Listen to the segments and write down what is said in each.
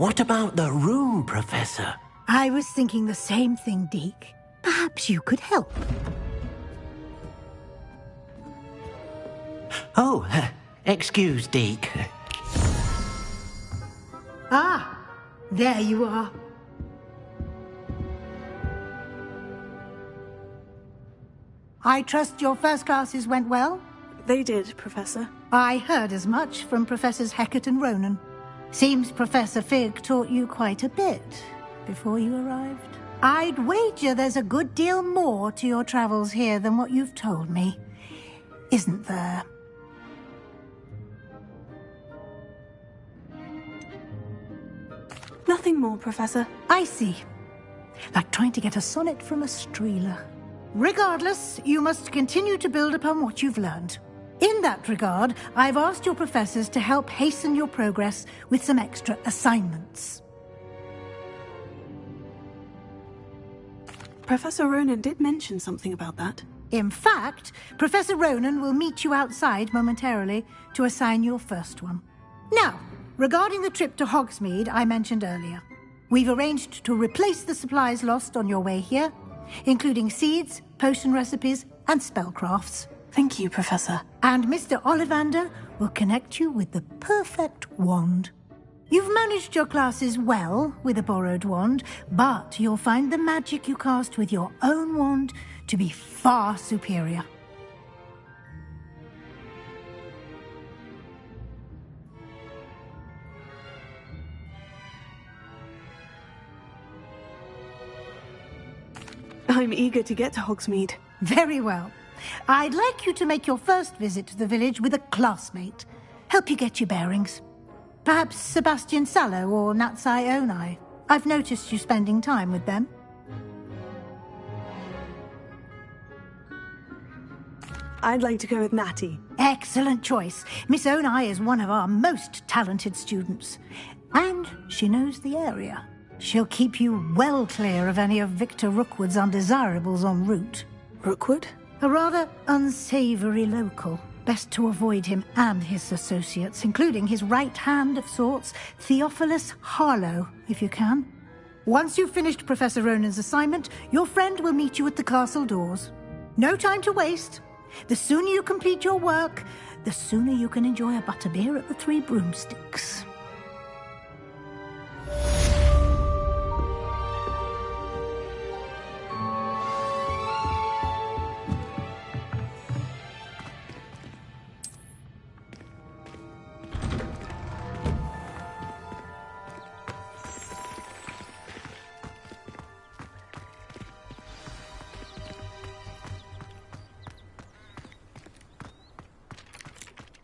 What about the room, Professor? I was thinking the same thing, Deke. Perhaps you could help. Oh, excuse, Deke. Ah, there you are. I trust your first classes went well? They did, Professor. I heard as much from Professors Hecat and Ronan. Seems Professor Fig taught you quite a bit before you arrived. I'd wager there's a good deal more to your travels here than what you've told me, isn't there? Nothing more, Professor. I see. Like trying to get a sonnet from a streeler. Regardless, you must continue to build upon what you've learned. In that regard, I've asked your professors to help hasten your progress with some extra assignments. Professor Ronan did mention something about that. In fact, Professor Ronan will meet you outside momentarily to assign your first one. Now, regarding the trip to Hogsmeade I mentioned earlier, we've arranged to replace the supplies lost on your way here, including seeds, potion recipes, and spellcrafts. Thank you, Professor. And Mr. Ollivander will connect you with the perfect wand. You've managed your classes well with a borrowed wand, but you'll find the magic you cast with your own wand to be far superior. I'm eager to get to Hogsmeade. Very well. I'd like you to make your first visit to the village with a classmate. Help you get your bearings. Perhaps Sebastian Sallow or Natsai Onai. I've noticed you spending time with them. I'd like to go with Natty. Excellent choice. Miss Onai is one of our most talented students. And she knows the area. She'll keep you well clear of any of Victor Rookwood's undesirables en route. Rookwood? A rather unsavory local. Best to avoid him and his associates, including his right hand of sorts, Theophilus Harlow, if you can. Once you've finished Professor Ronan's assignment, your friend will meet you at the castle doors. No time to waste. The sooner you complete your work, the sooner you can enjoy a butterbeer at the Three Broomsticks.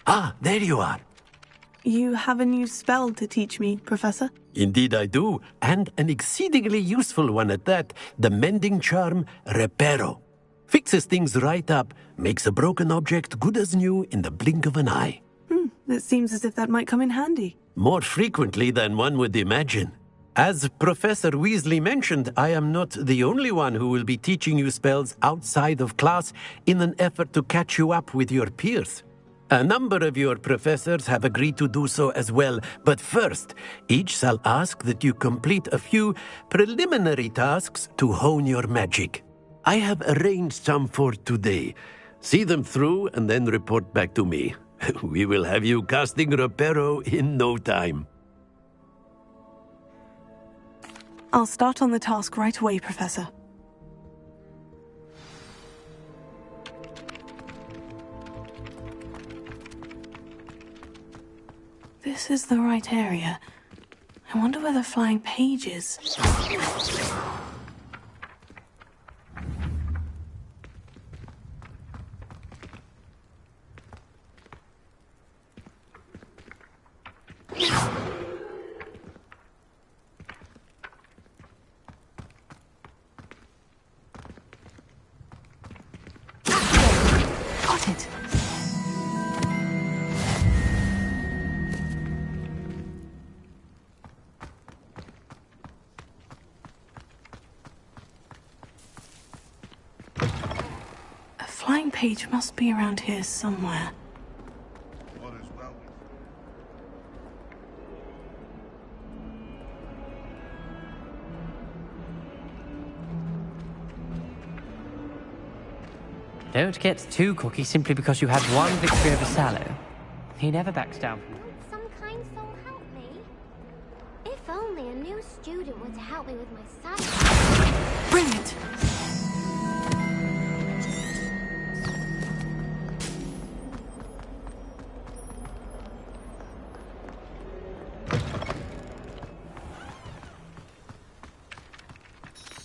Ah, there you are. You have a new spell to teach me, Professor? Indeed I do, and an exceedingly useful one at that, the mending charm Reparo. Fixes things right up, makes a broken object good as new in the blink of an eye. It seems as if that might come in handy. More frequently than one would imagine. As Professor Weasley mentioned, I am not the only one who will be teaching you spells outside of class in an effort to catch you up with your peers. A number of your professors have agreed to do so as well, but first, each shall ask that you complete a few preliminary tasks to hone your magic. I have arranged some for today. See them through and then report back to me. We will have you casting Reparo in no time. I'll start on the task right away, Professor. This is the right area. I wonder where the flying page is. Got it. Flying page must be around here somewhere. What is well? don't get too cocky simply because you had one victory over Sallow. He never backs down. Won't some kind soul help me? If only a new student were to help me with my studies. Brilliant!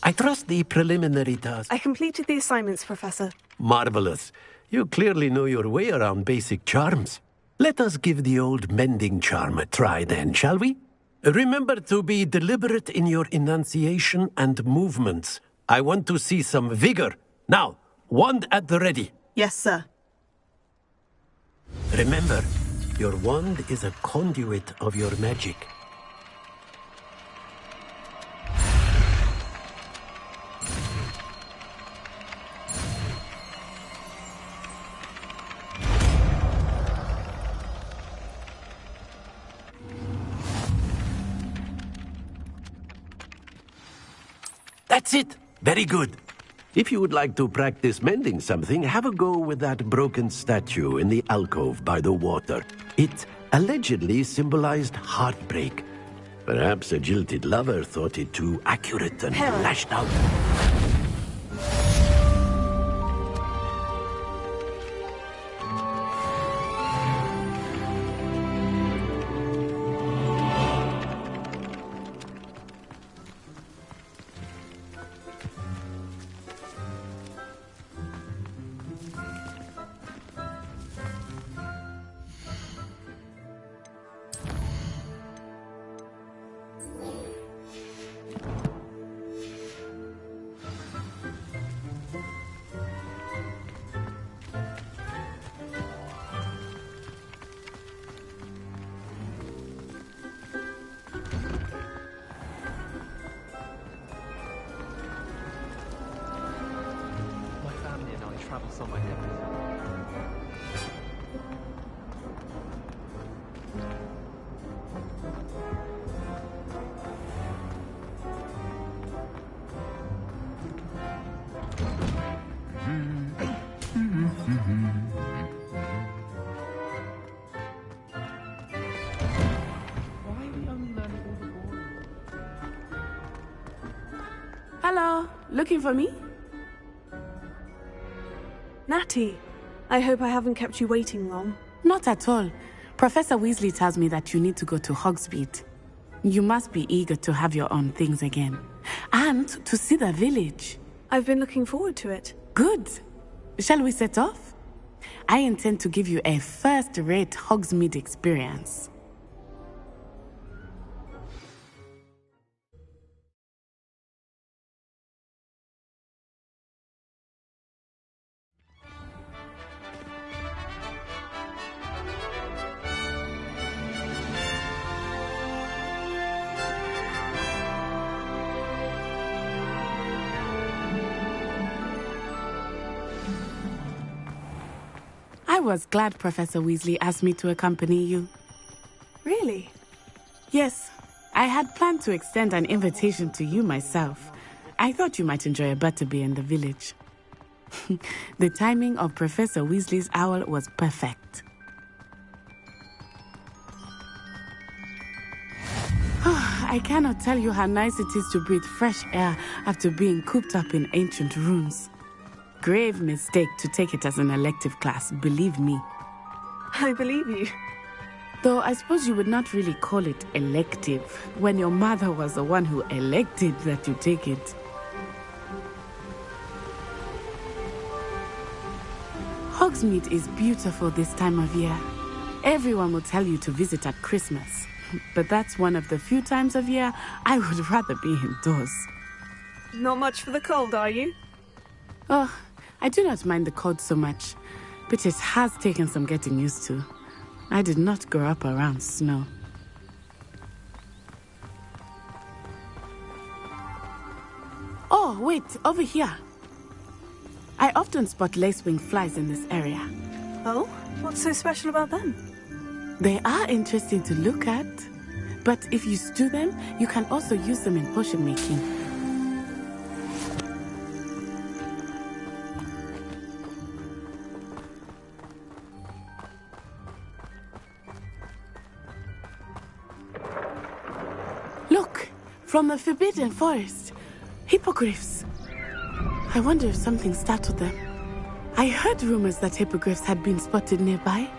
I trust the preliminary task. I completed the assignments, Professor. Marvelous. You clearly know your way around basic charms. Let us give the old mending charm a try then, shall we? Remember to be deliberate in your enunciation and movements. I want to see some vigor. Now, wand at the ready. Yes, sir. Remember, your wand is a conduit of your magic. That's it. Very good. If you would like to practice mending something, have a go with that broken statue in the alcove by the water. It allegedly symbolized heartbreak. Perhaps a jilted lover thought it too accurate and lashed out. Hello, looking for me? Natty, I hope I haven't kept you waiting long. Not at all. Professor Weasley tells me that you need to go to Hogsmeade. You must be eager to have your own things again. And to see the village. I've been looking forward to it. Good. Shall we set off? I intend to give you a first-rate Hogsmeade experience. I was glad Professor Weasley asked me to accompany you. Really? Yes, I had planned to extend an invitation to you myself. I thought you might enjoy a butterbeer in the village. The timing of Professor Weasley's owl was perfect. I cannot tell you how nice it is to breathe fresh air after being cooped up in ancient rooms. Grave mistake to take it as an elective class, believe me. I believe you. Though I suppose you would not really call it elective when your mother was the one who elected that you take it. Hogsmeade is beautiful this time of year. Everyone will tell you to visit at Christmas, but that's one of the few times of year I would rather be indoors. Not much for the cold, are you? Oh, I do not mind the cold so much, but it has taken some getting used to. I did not grow up around snow. Oh, wait, over here. I often spot lacewing flies in this area. Oh? What's so special about them? They are interesting to look at, but if you stew them, you can also use them in potion making. From the Forbidden Forest. Hippogriffs. I wonder if something startled them. I heard rumors that hippogriffs had been spotted nearby.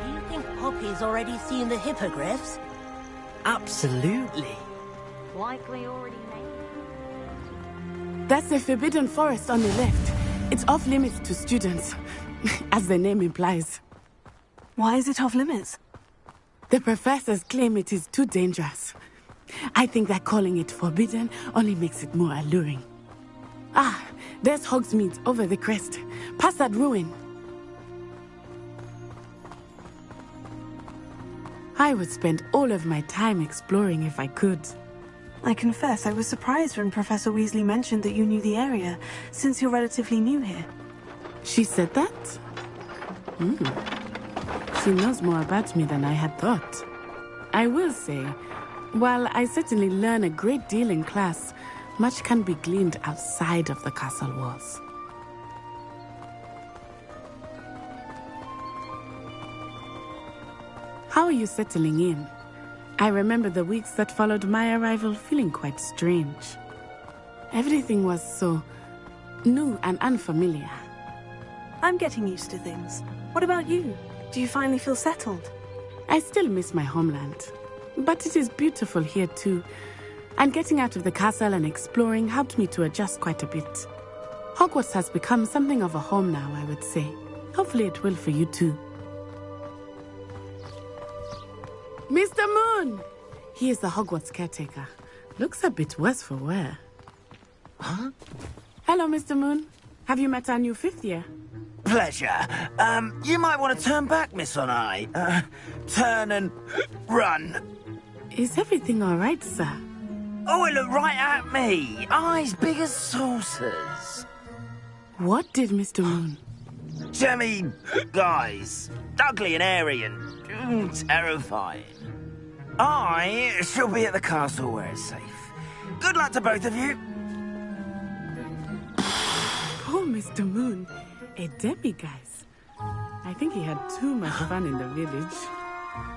Do you think Poppy's already seen the hippogriffs? Absolutely. Likely already made. That's the Forbidden Forest on the left. It's off limits to students, as the name implies. Why is it off limits? The professors claim it is too dangerous. I think that calling it forbidden only makes it more alluring. Ah, there's Hogsmeade over the crest. Past that ruin. I would spend all of my time exploring if I could. I confess I was surprised when Professor Weasley mentioned that you knew the area, since you're relatively new here. She said that? She knows more about me than I had thought. I will say, while I certainly learn a great deal in class, much can be gleaned outside of the castle walls. How are you settling in? I remember the weeks that followed my arrival feeling quite strange. Everything was so new and unfamiliar. I'm getting used to things. What about you? Do you finally feel settled? I still miss my homeland, but it is beautiful here too. And getting out of the castle and exploring helped me to adjust quite a bit. Hogwarts has become something of a home now, I would say. Hopefully it will for you too. Mr. Moon! He is the Hogwarts caretaker. Looks a bit worse for wear. Huh? Hello, Mr. Moon. Have you met our new fifth year? Pleasure. You might want to turn back, Miss Onai. Turn and run. Is everything all right, sir? Oh, it looked right at me. Eyes big as saucers. What did Mr. Moon? Jemmy guys. Ugly and airy and terrifying. I shall be at the castle where it's safe. Good luck to both of you. Poor Mr. Moon. A demiguise. I think he had too much fun in the village.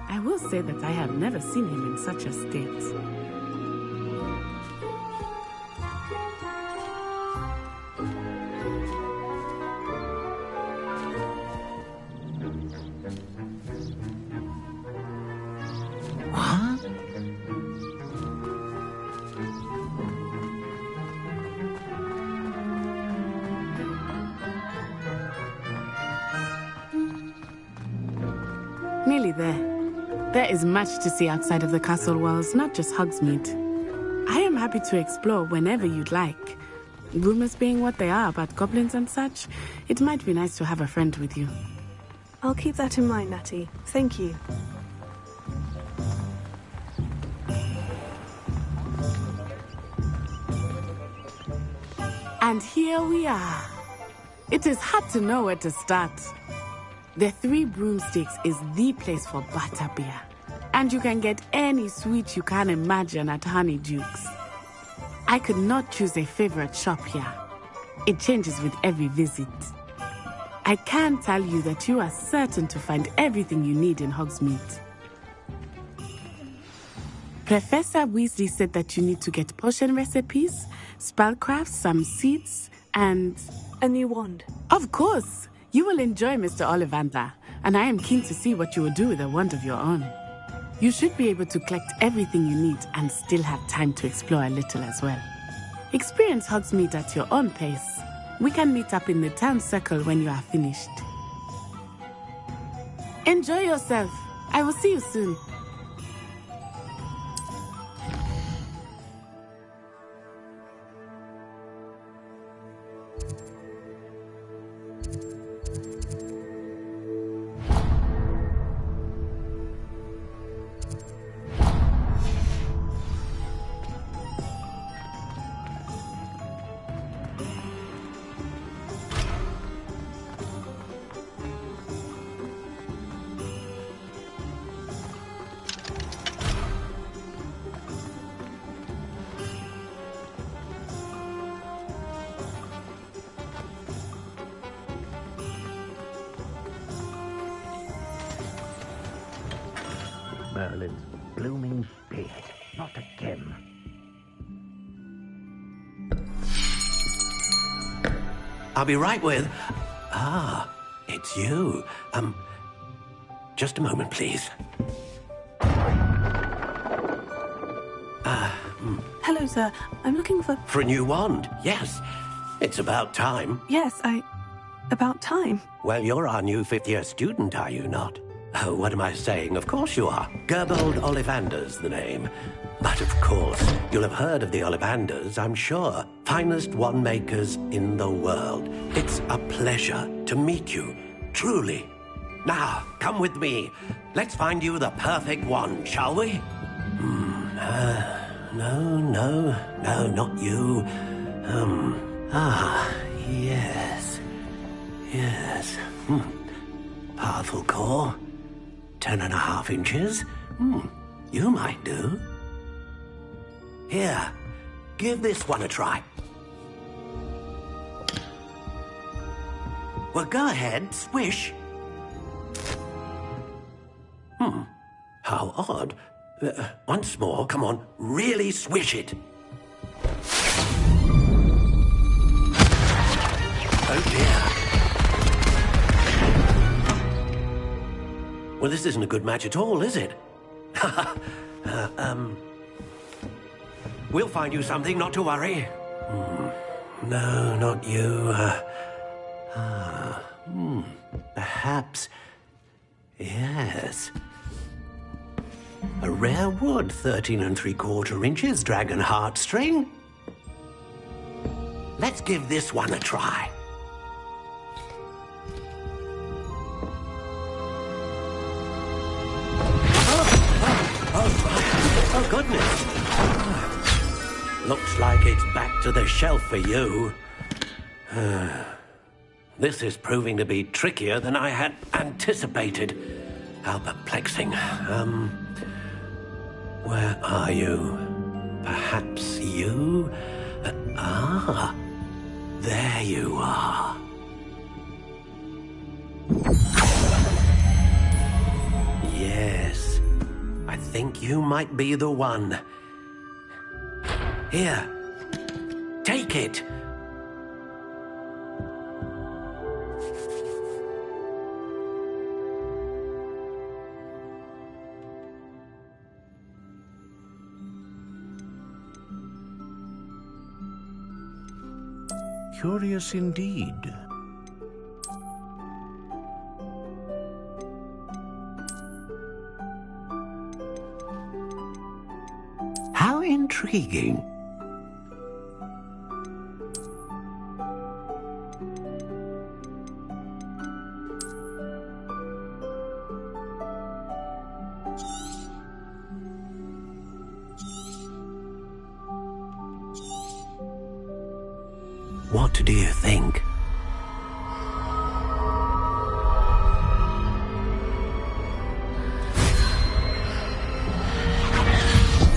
I will say that I have never seen him in such a state. Huh? Nearly there. There is much to see outside of the castle walls, not just Hogsmeade. I am happy to explore whenever you'd like. Rumors being what they are about goblins and such, it might be nice to have a friend with you. I'll keep that in mind, Natty. Thank you. And here we are. It is hard to know where to start. The Three Broomsticks is the place for butterbeer. And you can get any sweet you can imagine at Honeydukes. I could not choose a favorite shop here. It changes with every visit. I can tell you that you are certain to find everything you need in Hogsmeade. Professor Weasley said that you need to get potion recipes, spellcrafts, some seeds, and... a new wand. Of course! You will enjoy Mr. Ollivander, and I am keen to see what you will do with a wand of your own. You should be able to collect everything you need and still have time to explore a little as well. Experience Hogsmeade at your own pace. We can meet up in the town circle when you are finished. Enjoy yourself. I will see you soon. Merlin's blooming be. Not again. I'll be right with... Ah, it's you. Just a moment, please. Hello, sir. I'm looking for... For a new wand, yes. It's about time. Yes, About time. Well, you're our new fifth-year student, are you not? Oh, what am I saying? Of course you are. Gerbold Ollivander's the name. But of course, you'll have heard of the Ollivanders, I'm sure. Finest wand makers in the world. It's a pleasure to meet you, truly. Now, come with me. Let's find you the perfect wand, shall we? No, not you. Yes. Powerful core. 10.5 inches. You might do. Here, give this one a try. Well, go ahead, swish. How odd. Once more, come on, really swish it. Oh dear. Well, this isn't a good match at all, is it? We'll find you something, not to worry. No, not you. Perhaps... Yes. A rare wood, 13 3/4 inches, dragon heartstring. Let's give this one a try. Oh, goodness. Looks like it's back to the shelf for you. This is proving to be trickier than I had anticipated. How perplexing. Where are you? Perhaps you? There you are. Yes. I think you might be the one. Here. Take it. Curious indeed. How intriguing. What do you think?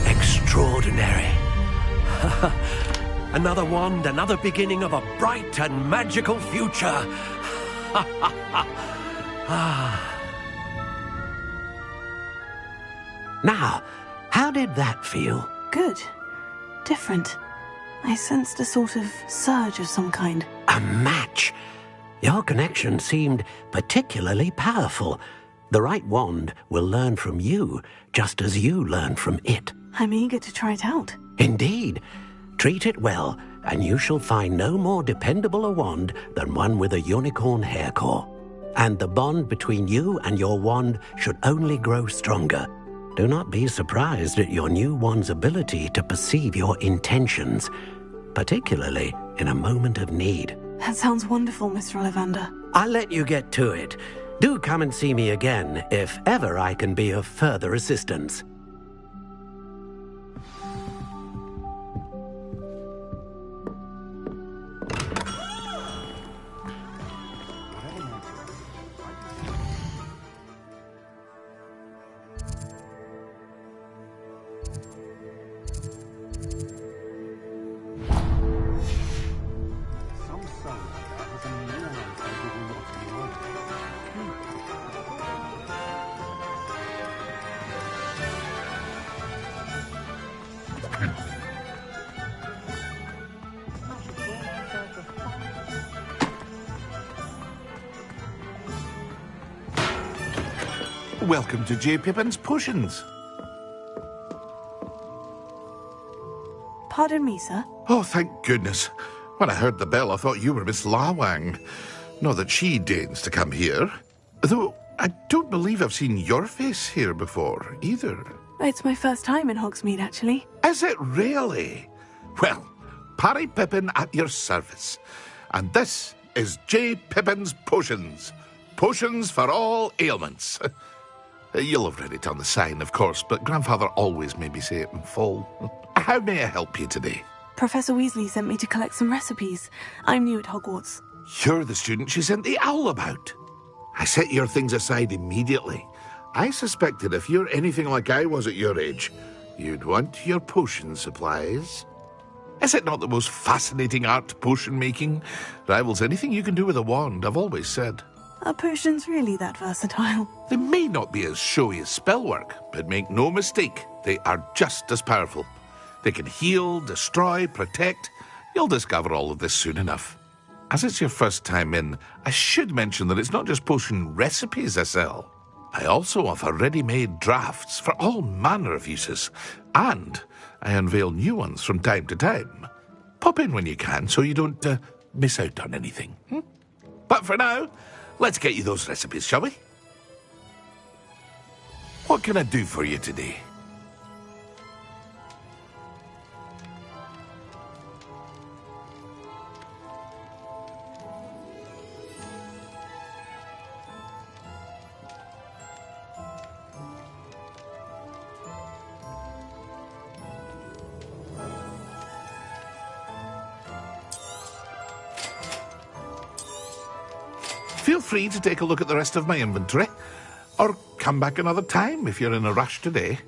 Extraordinary. Another wand, another beginning of a bright and magical future. Now, how did that feel? Good. Different. I sensed a sort of surge of some kind. A match. Your connection seemed particularly powerful. The right wand will learn from you, just as you learn from it. I'm eager to try it out. Indeed. Treat it well, and you shall find no more dependable a wand than one with a unicorn hair core. And the bond between you and your wand should only grow stronger. Do not be surprised at your new wand's ability to perceive your intentions, particularly in a moment of need. That sounds wonderful, Mr. Ollivander. I'll let you get to it. Do come and see me again if ever I can be of further assistance. Welcome to J. Pippin's Potions. Pardon me, sir. Oh, thank goodness. When I heard the bell, I thought you were Miss Lawang. Not that she deigns to come here. Though I don't believe I've seen your face here before, either. It's my first time in Hogsmeade, actually. Is it really? Well, Parry Pippin at your service. And this is J. Pippin's Potions. Potions for all ailments. You'll have read it on the sign, of course, but Grandfather always made me say it in full. How may I help you today? Professor Weasley sent me to collect some recipes. I'm new at Hogwarts. You're the student she sent the owl about. I set your things aside immediately. I suspected if you're anything like I was at your age, you'd want your potion supplies. Is it not the most fascinating art, potion making? Rivals anything you can do with a wand, I've always said. Are potions really that versatile? They may not be as showy as spellwork, but make no mistake, they are just as powerful. They can heal, destroy, protect. You'll discover all of this soon enough. As it's your first time in, I should mention that it's not just potion recipes I sell. I also offer ready-made drafts for all manner of uses, and I unveil new ones from time to time. Pop in when you can so you don't miss out on anything. But for now, let's get you those recipes, shall we? What can I do for you today? Feel free to take a look at the rest of my inventory, or come back another time if you're in a rush today.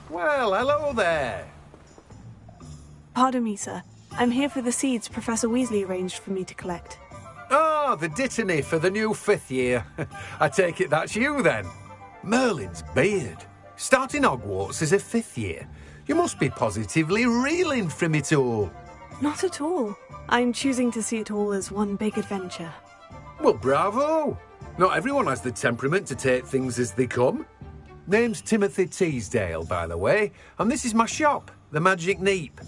Well, hello there. Pardon me, sir. I'm here for the seeds Professor Weasley arranged for me to collect. Ah, the dittany for the new 5th year. I take it that's you, then. Merlin's beard. Starting Hogwarts as a 5th year. You must be positively reeling from it all. Not at all. I'm choosing to see it all as one big adventure. Well, bravo. Not everyone has the temperament to take things as they come. Name's Timothy Teasdale, by the way, and this is my shop, the Magic Neep.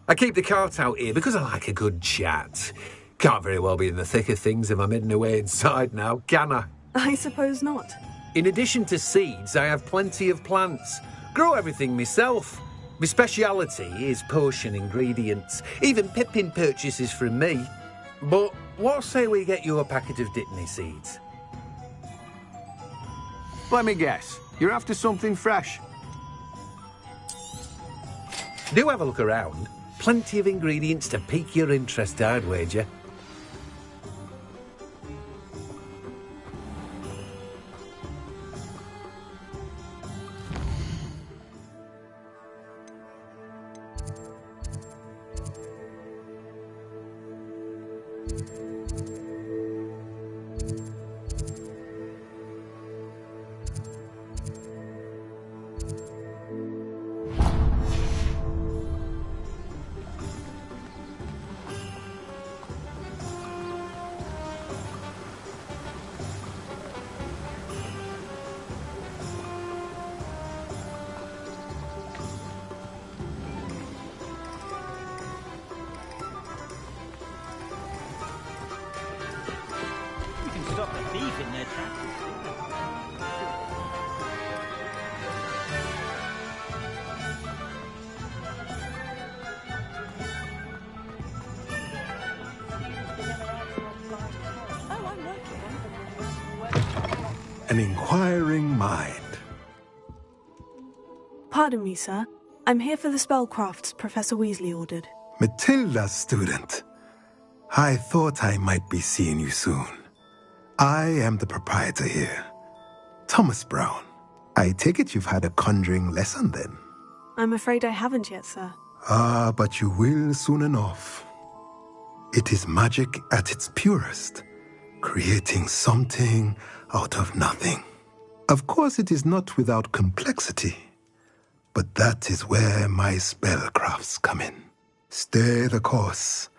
I keep the cart out here because I like a good chat. Can't very well be in the thick of things if I'm hidden away inside now, can I? I suppose not. In addition to seeds, I have plenty of plants. Grow everything myself. My speciality is potion ingredients. Even Pippin purchases from me. But what say we get you a packet of Dittany seeds? Let me guess. You're after something fresh. Do have a look around. Plenty of ingredients to pique your interest, I'd wager. Stop the thief in their tracks. Oh, I'm working. an inquiring mind. Pardon me, sir. I'm here for the spellcrafts Professor Weasley ordered. Matilda's student. I thought I might be seeing you soon. I am the proprietor here, Thomas Brown. I take it you've had a conjuring lesson then? I'm afraid I haven't yet, sir. Ah, but you will soon enough. It is magic at its purest, creating something out of nothing. Of course, it is not without complexity, but that is where my spellcrafts come in. Stay the course,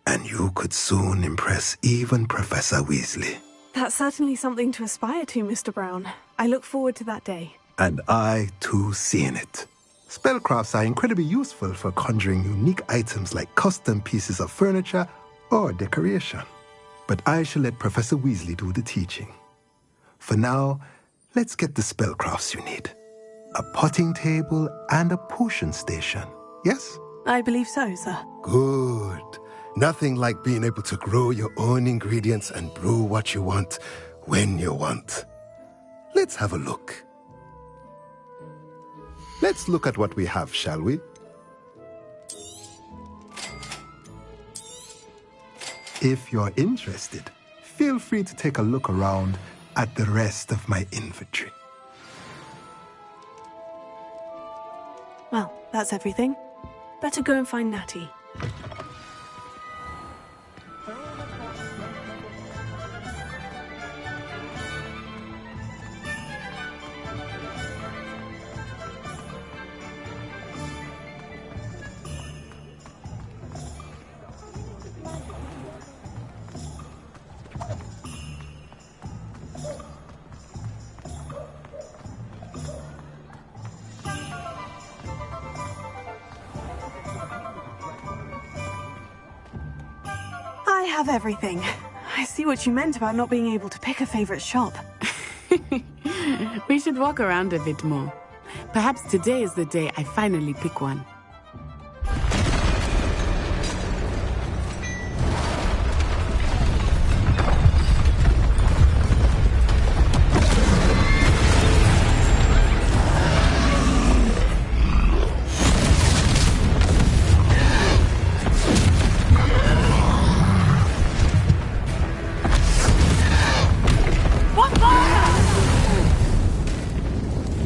and you could soon impress even Professor Weasley. That's certainly something to aspire to, Mr. Brown. I look forward to that day. And I, too, seeing it. Spellcrafts are incredibly useful for conjuring unique items like custom pieces of furniture or decoration. But I shall let Professor Weasley do the teaching. For now, let's get the spellcrafts you need. A potting table and a potion station, yes? I believe so, sir. Good. Nothing like being able to grow your own ingredients and brew what you want when you want. Let's have a look. Let's look at what we have, shall we? If you're interested, feel free to take a look around at the rest of my inventory. Well, that's everything. Better go and find Natty. I have everything. I see what you meant about not being able to pick a favorite shop. We should walk around a bit more. Perhaps today is the day I finally pick one.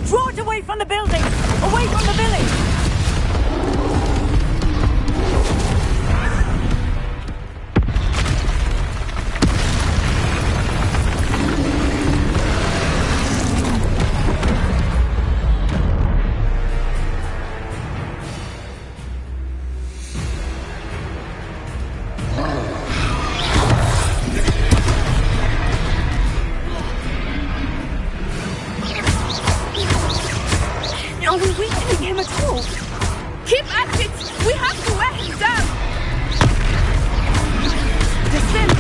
Draw it away from the building! Away from the village! Are we weakening him at all? Keep at it! We have to wear him down! Descend!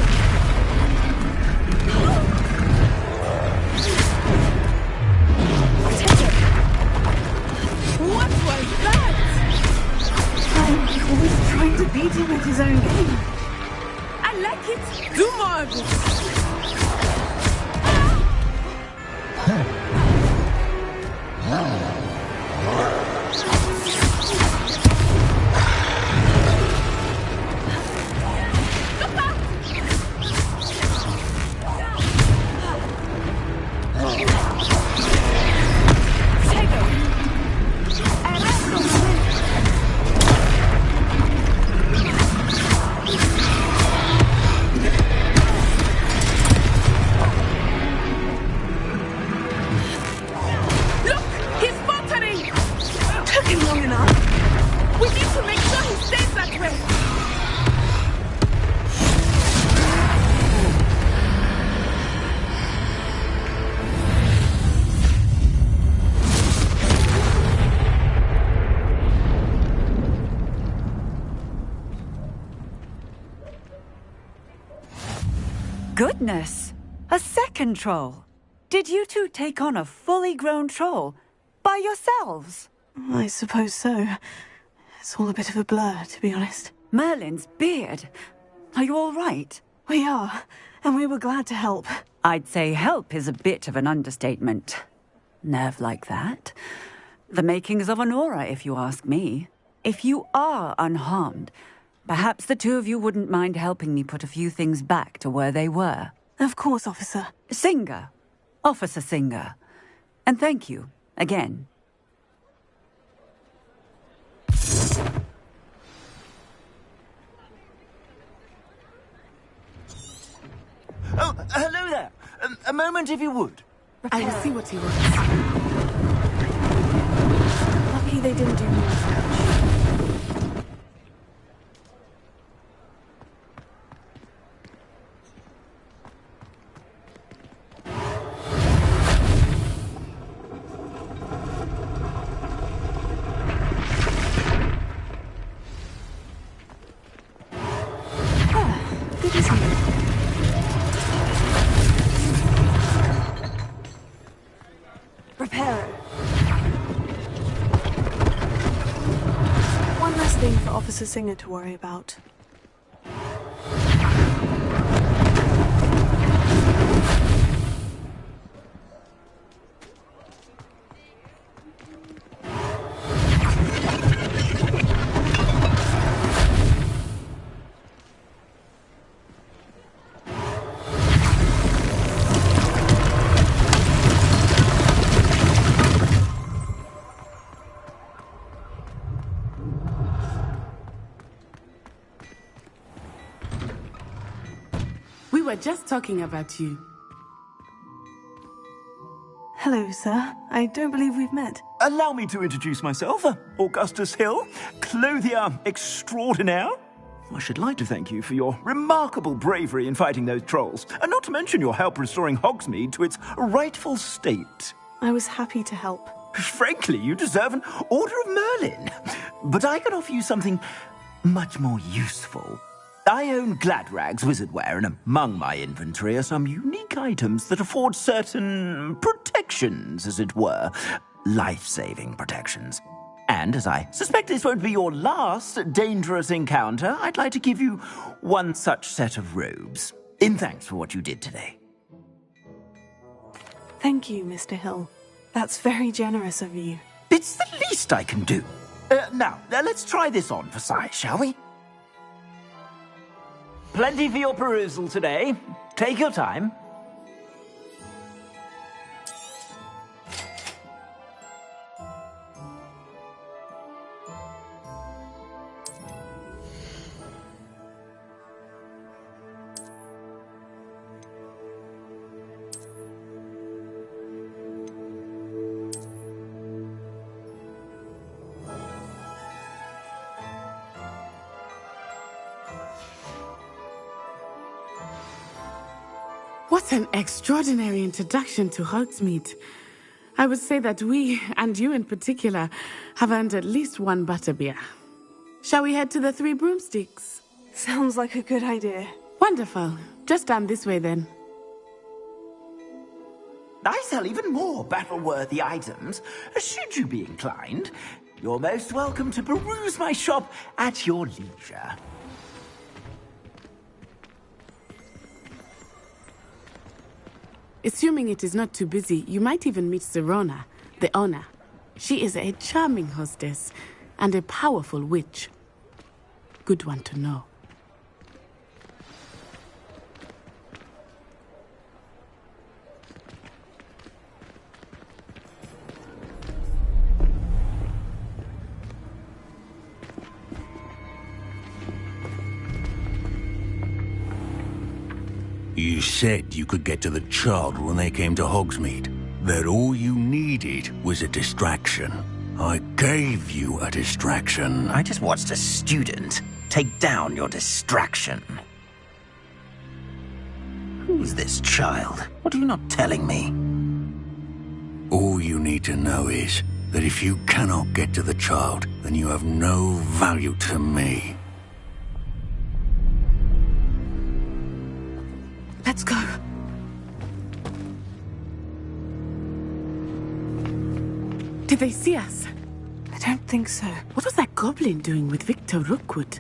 Take it! What was that? I'm always trying to beat him at his own game. I like it! Do more of it! Goodness! A second troll! Did you two take on a fully grown troll? By yourselves? I suppose so. It's all a bit of a blur, to be honest. Merlin's beard! Are you all right? We are, and we were glad to help. I'd say help is a bit of an understatement. Nerve like that. The makings of an aura, if you ask me. If you are unharmed, perhaps the two of you wouldn't mind helping me put a few things back to where they were. Of course, officer. Singer. Officer Singer. And thank you, again. Oh, hello there. A moment, if you would. I will see what he wants. Lucky they didn't do me as much. Good as new. Reparo. One less thing for Officer Singer to worry about. We were just talking about you. Hello, sir. I don't believe we've met. Allow me to introduce myself, Augustus Hill, clothier extraordinaire. I should like to thank you for your remarkable bravery in fighting those trolls, and not to mention your help restoring Hogsmeade to its rightful state. I was happy to help. Frankly, you deserve an Order of Merlin. But I can offer you something much more useful. I own Gladrag's wizardware, and among my inventory are some unique items that afford certain protections, as it were. Life-saving protections. And as I suspect this won't be your last dangerous encounter, I'd like to give you one such set of robes, in thanks for what you did today. Thank you, Mr. Hill. That's very generous of you. It's the least I can do. Now, let's try this on for size, shall we? Plenty for your perusal today. Take your time. What an extraordinary introduction to Hogsmeade. I would say that we, and you in particular, have earned at least one butterbeer. Shall we head to the Three Broomsticks? Sounds like a good idea. Wonderful. Just down this way then. I sell even more battle-worthy items. Should you be inclined, you're most welcome to peruse my shop at your leisure. Assuming it is not too busy, you might even meet Serona, the owner. She is a charming hostess and a powerful witch. Good one to know. You said you could get to the child when they came to Hogsmeade. That all you needed was a distraction. I gave you a distraction. I just watched a student take down your distraction. Who's this child? What are you not telling me? All you need to know is that if you cannot get to the child, then you have no value to me. Let's go. Did they see us? I don't think so. What was that goblin doing with Victor Rookwood?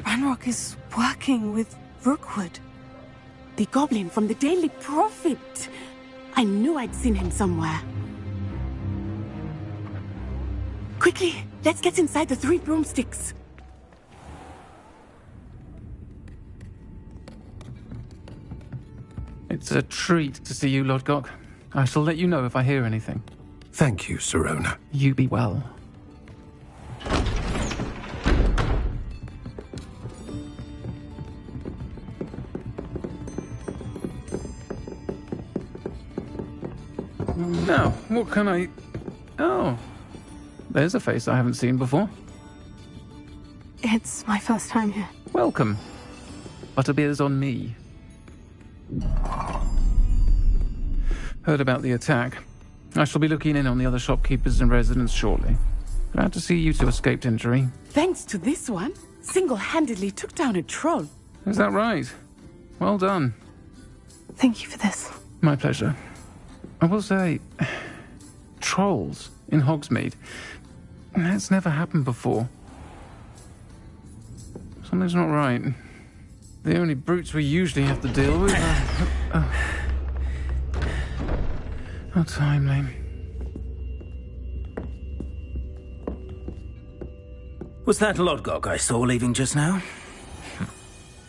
Ranrock is working with Rookwood. The goblin from the Daily Prophet. I knew I'd seen him somewhere. Quickly, let's get inside the 3 broomsticks. It's a treat to see you, Lodgok. I shall let you know if I hear anything. Thank you, Sirona. You be well. Now, what can I... Oh, there's a face I haven't seen before. It's my first time here. Welcome. Butterbeer's on me. Heard about the attack. I shall be looking in on the other shopkeepers and residents shortly. Glad to see you two escaped injury. Thanks to this one, single-handedly took down a troll. Is that right? Well done. Thank you for this. My pleasure. I will say, trolls in Hogsmeade. That's never happened before. Something's not right. The only brutes we usually have to deal with are... How timely. Was that Lodgok I saw leaving just now?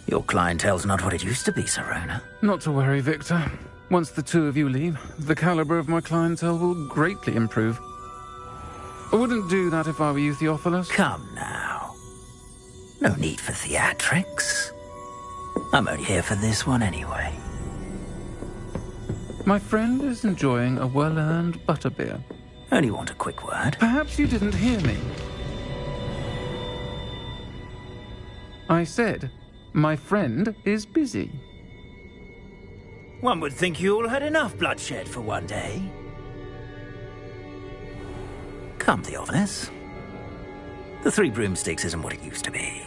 Your clientele's not what it used to be, Sirona. Not to worry, Victor. Once the 2 of you leave, the caliber of my clientele will greatly improve. I wouldn't do that if I were you, Theophilus. Come now. No need for theatrics. I'm only here for this one anyway. My friend is enjoying a well-earned butterbeer. Only want a quick word. Perhaps you didn't hear me. I said, my friend is busy. One would think you all had enough bloodshed for one day. Come, Theophilus. The 3 broomsticks isn't what it used to be.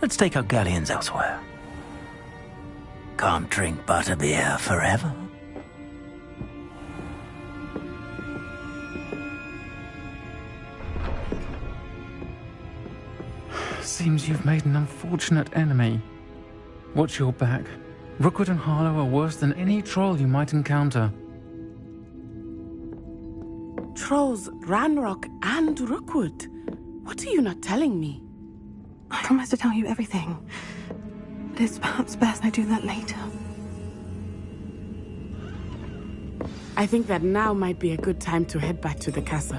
Let's take our galleons elsewhere. Can't drink butterbeer forever. Seems you've made an unfortunate enemy. Watch your back. Rookwood and Harlow are worse than any troll you might encounter. Trolls, Ranrock, and Rookwood. What are you not telling me? I promise to tell you everything. But it's perhaps best I do that later. I think that now might be a good time to head back to the castle.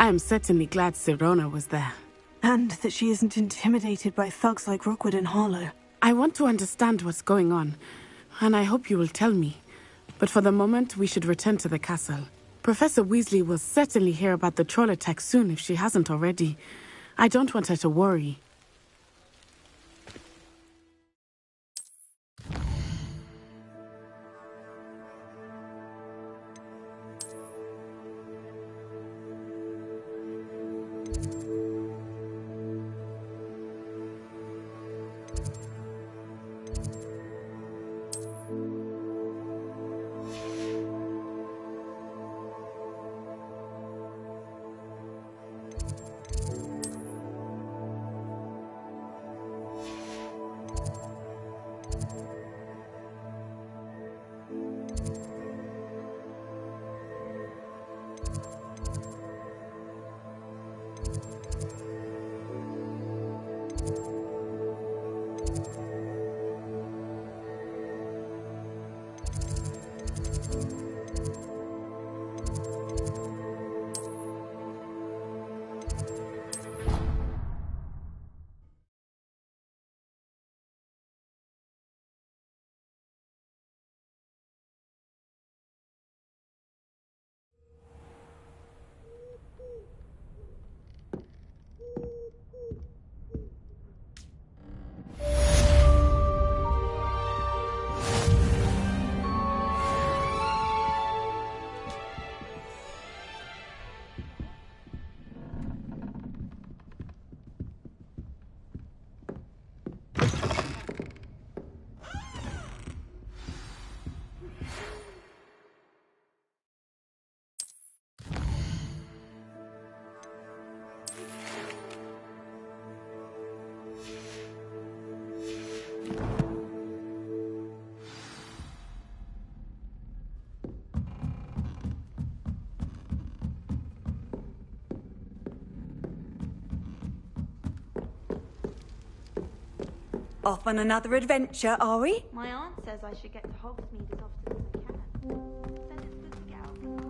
I am certainly glad Sirona was there. And that she isn't intimidated by thugs like Rookwood and Harlow. I want to understand what's going on, and I hope you will tell me. But for the moment, we should return to the castle. Professor Weasley will certainly hear about the troll attack soon if she hasn't already. I don't want her to worry. Off on another adventure, are we? My aunt says I should get to Hogsmeade as often as I can. Said it's good to get out of the house.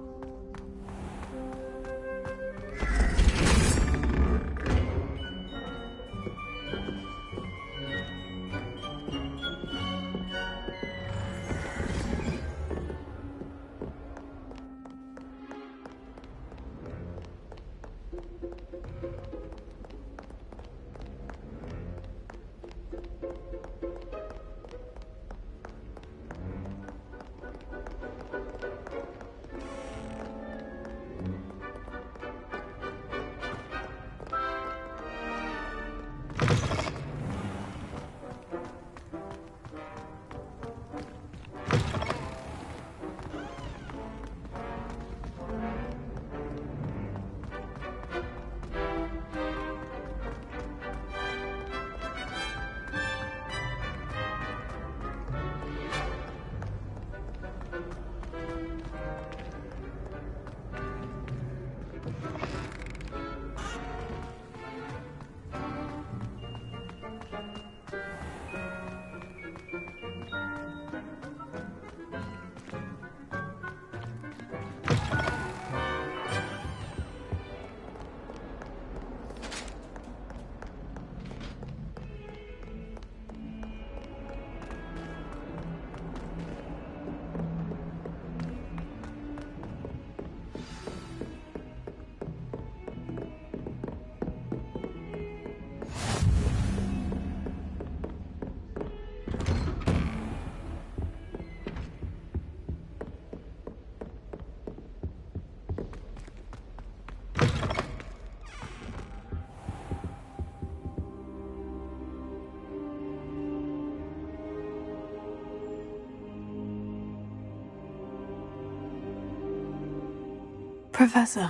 Professor,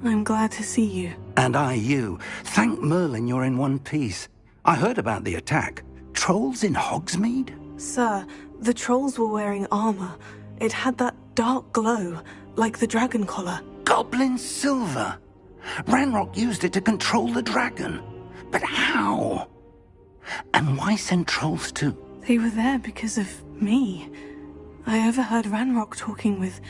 I'm glad to see you. And I you. Thank Merlin you're in one piece. I heard about the attack. Trolls in Hogsmeade? Sir, the trolls were wearing armor. It had that dark glow, like the dragon collar. Goblin silver! Ranrock used it to control the dragon. But how? And why send trolls too? They were there because of me. I overheard Ranrock talking with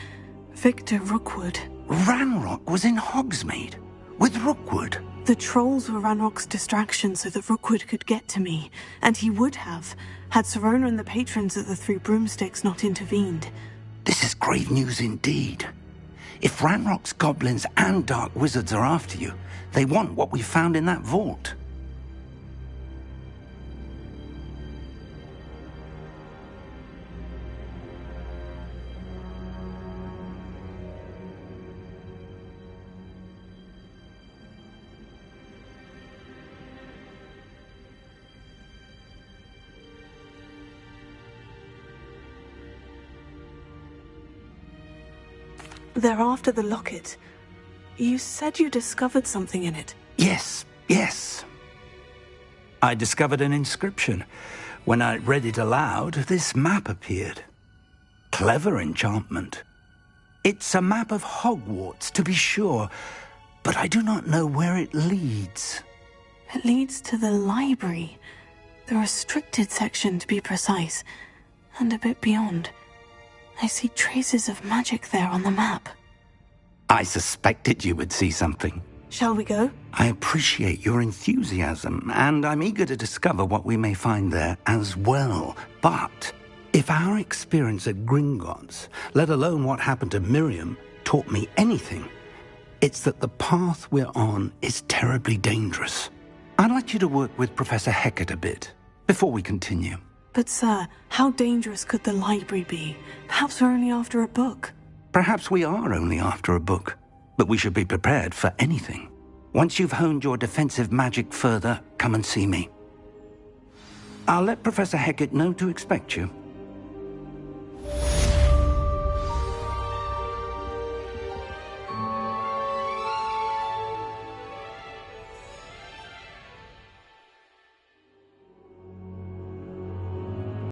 Victor Rookwood. Ranrock was in Hogsmeade? With Rookwood? The trolls were Ranrock's distraction so that Rookwood could get to me, and he would have, had Serona and the patrons at the Three Broomsticks not intervened. This is grave news indeed. If Ranrock's goblins and dark wizards are after you, they want what we found in that vault. They're after the locket. You said you discovered something in it. Yes. I discovered an inscription. When I read it aloud, this map appeared. Clever enchantment. It's a map of Hogwarts, to be sure, but I do not know where it leads. It leads to the library. The restricted section, to be precise, and a bit beyond. I see traces of magic there on the map. I suspected you would see something. Shall we go? I appreciate your enthusiasm, and I'm eager to discover what we may find there as well. But if our experience at Gringotts, let alone what happened to Miriam, taught me anything, it's that the path we're on is terribly dangerous. I'd like you to work with Professor Hecat a bit before we continue. But, sir, how dangerous could the library be? Perhaps we're only after a book. Perhaps we are only after a book, but we should be prepared for anything. Once you've honed your defensive magic further, come and see me. I'll let Professor Hecat know to expect you.